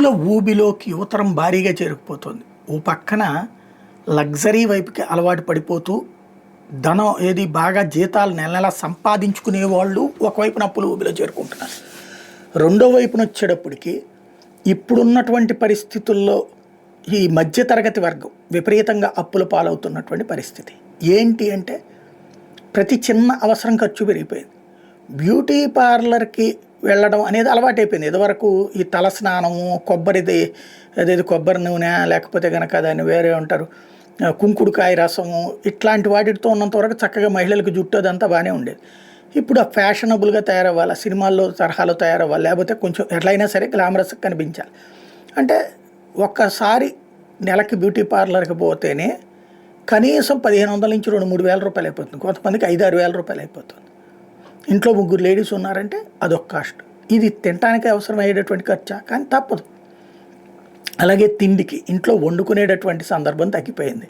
అప్పుల ఊబిలోకి యువతరం భారీగా చేరుకుపోతుంది. ఓ పక్కన లగ్జరీ వైపుకి అలవాటు పడిపోతూ ధనం ఏది బాగా జీతాలు నెల నెలా సంపాదించుకునే వాళ్ళు ఒకవైపున అప్పుల ఊబిలో చేరుకుంటున్నారు. రెండో వైపున వచ్చేటప్పటికి ఇప్పుడున్నటువంటి పరిస్థితుల్లో ఈ మధ్యతరగతి వర్గం విపరీతంగా అప్పుల పాలవుతున్నటువంటి పరిస్థితి. ఏంటి అంటే ప్రతి చిన్న అవసరం ఖర్చు పెరిగిపోయింది. బ్యూటీ పార్లర్కి వెళ్ళడం అనేది అలవాటైపోయింది. ఇదివరకు ఈ తల స్నానము, కొబ్బరిది అదేది కొబ్బరి నూనె, లేకపోతే కనుక దాన్ని వేరే ఉంటారు కుంకుడుకాయ రసము, ఇట్లాంటి వాటితో ఉన్నంత వరకు చక్కగా మహిళలకు జుట్టు అదంతా బాగానే ఉండేది. ఇప్పుడు ఆ ఫ్యాషనబుల్గా తయారవ్వాలి, సినిమాల్లో తరహాలో తయారవ్వాలి, లేకపోతే కొంచెం ఎట్లయినా సరే గ్లామరస్గా కనిపించాలి అంటే ఒక్కసారి నెలకి బ్యూటీ పార్లర్కి పోతేనే కనీసం 1500 నుంచి 2-3 వేల రూపాయలు అయిపోతుంది. కొంతమందికి 5-6 వేల రూపాయలు అయిపోతుంది. ఇంట్లో 3 లేడీస్ ఉన్నారంటే అదొక కాస్ట్. ఇది తినడానికి అవసరమయ్యేటటువంటి ఖర్చా, కానీ తప్పదు. అలాగే తిండికి ఇంట్లో వండుకునేటటువంటి సందర్భం తగ్గిపోయింది.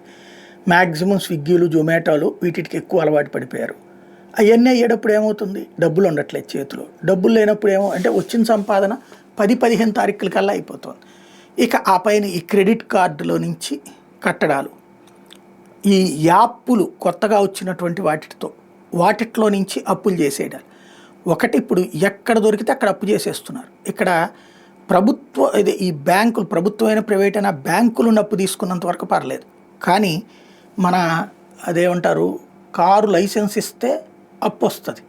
మ్యాక్సిమం స్విగ్గీలు, జొమాటోలు వీటికి ఎక్కువ అలవాటు పడిపోయారు. అవన్నీ అయ్యేటప్పుడు ఏమవుతుంది, డబ్బులు ఉండట్లేదు చేతిలో. డబ్బులు లేనప్పుడు ఏమో అంటే వచ్చిన సంపాదన 10-15 తారీఖుల కల్లా అయిపోతుంది. ఇక ఆ పైన ఈ క్రెడిట్ కార్డులో నుంచి కట్టడాలు, ఈ యాప్లు కొత్తగా వచ్చినటువంటి వాటిలో నుంచి అప్పులు చేసేయడాలు. ఒకటి ఇప్పుడు ఎక్కడ దొరికితే అక్కడ అప్పు చేసేస్తున్నారు. ఇక్కడ ఈ బ్యాంకులు, ప్రభుత్వమైన ప్రైవేట్ అయినా బ్యాంకులు అప్పు తీసుకున్నంత వరకు పర్లేదు, కానీ మన అదేమంటారు కారు లైసెన్స్ ఇస్తే అప్పు వస్తుంది,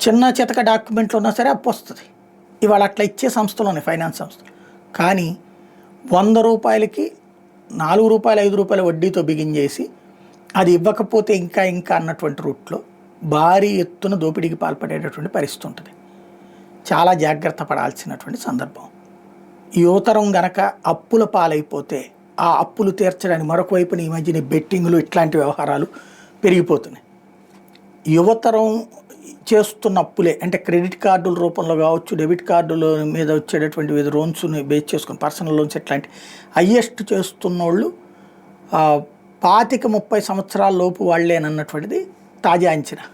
చిన్న చితక డాక్యుమెంట్లు ఉన్నా సరే అప్పు వస్తుంది. ఇవాళ అట్లా ఇచ్చే సంస్థలు ఉన్నాయి, ఫైనాన్స్ సంస్థలు. కానీ 100 రూపాయలకి 4 రూపాయలు 5 రూపాయల వడ్డీతో బిగించేసి అది ఇవ్వకపోతే ఇంకా అన్నటువంటి రూట్లో భారీ ఎత్తున దోపిడీకి పాల్పడేటటువంటి పరిస్థితి ఉంటుంది. చాలా జాగ్రత్త పడాల్సినటువంటి సందర్భం. యువతరం గనక అప్పుల పాలైపోతే ఆ అప్పులు తీర్చడానికి మరొక వైపున ఈ మధ్యన బెట్టింగ్లు ఇట్లాంటి వ్యవహారాలు పెరిగిపోతున్నాయి. యువతరం చేస్తున్న అప్పులే అంటే క్రెడిట్ కార్డుల రూపంలో కావచ్చు, డెబిట్ కార్డుల మీద వచ్చేటటువంటి వివిధ లోన్స్ని బేస్ చేసుకుని పర్సనల్ లోన్స్ ఇట్లాంటి హయ్యెస్ట్ చేస్తున్న వాళ్ళు 25-30 సంవత్సరాల లోపు వాళ్ళేనన్నటువంటిది తాజా అంచనా.